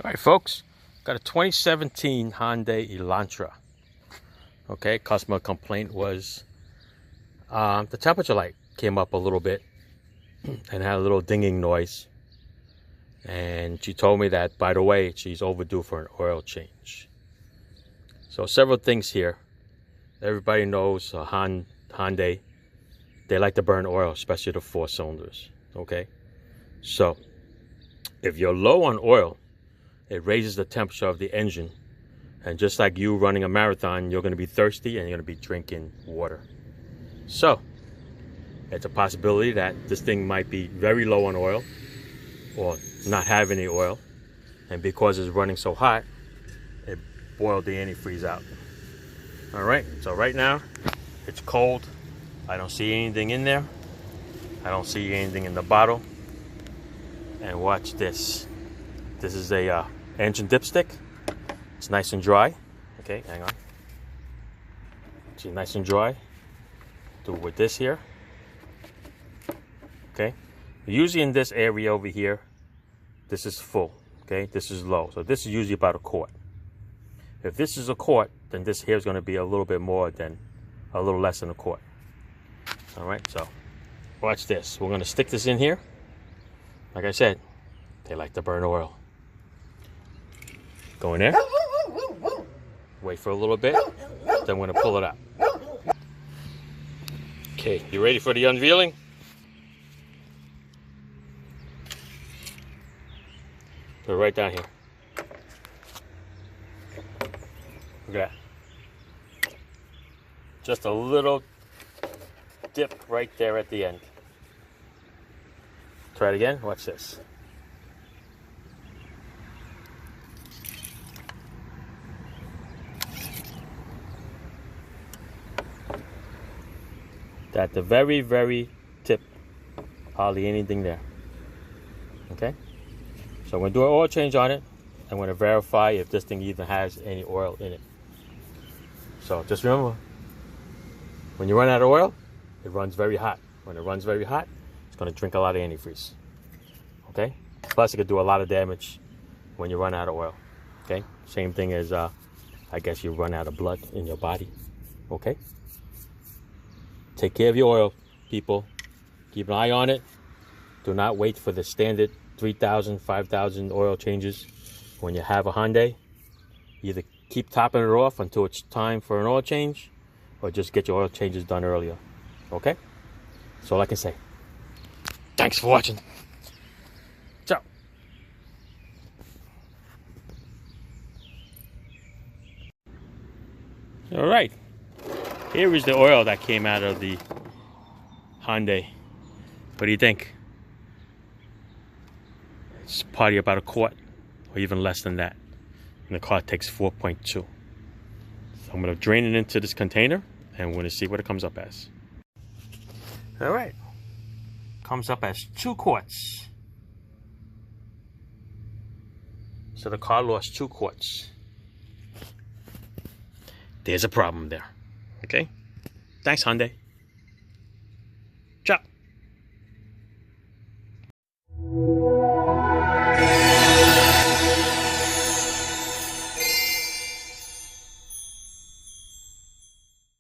All right, folks, got a 2017 Hyundai Elantra. Okay, customer complaint was the temperature light came up a little bit and had a little dinging noise. And she told me that, by the way, she's overdue for an oil change. So several things here. Everybody knows Hyundai, they like to burn oil, especially the 4 cylinders. Okay, so if you're low on oil, it raises the temperature of the engine, and just like you running a marathon, you're going to be thirsty and you're going to be drinking water. So it's a possibility that this thing might be very low on oil or not have any oil, and because it's running so hot, it boiled the antifreeze out. All right, so right now it's cold. I don't see anything in there. I don't see anything in the bottle. And watch this. This is a engine dipstick. It's nice and dry. Okay, hang on. See, nice and dry. Do it with this here. Okay. Usually in this area over here, this is full. Okay, this is low. So this is usually about a quart. If this is a quart, then this here is going to be a little bit more than, a little less than a quart. All right, so watch this. We're going to stick this in here. Like I said, they like to burn oil. Go in there. Wait for a little bit. Then we're going to pull it out. Okay, you ready for the unveiling? Put it right down here. Look at that. Just a little dip right there at the end. Try it again. Watch this. At the very, very tip. Hardly anything there. Okay? So I'm going to do an oil change on it. I'm going to verify if this thing even has any oil in it. So just remember, when you run out of oil, it runs very hot. When it runs very hot, it's going to drink a lot of antifreeze. Okay? Plus, it could do a lot of damage when you run out of oil. Okay? Same thing as, I guess, you run out of blood in your body. Okay? Take care of your oil, people. Keep an eye on it. Do not wait for the standard 3,000, 5,000 oil changes. When you have a Hyundai, either keep topping it off until it's time for an oil change, or just get your oil changes done earlier. Okay? That's all I can say. Thanks for watching. Ciao. All right. Here is the oil that came out of the Hyundai. What do you think? It's probably about a quart, or even less than that. And the car takes 4.2. So I'm going to drain it into this container, and we're going to see what it comes up as. All right. Comes up as 2 quarts. So the car lost 2 quarts. There's a problem there. Okay? Thanks, Hyundai.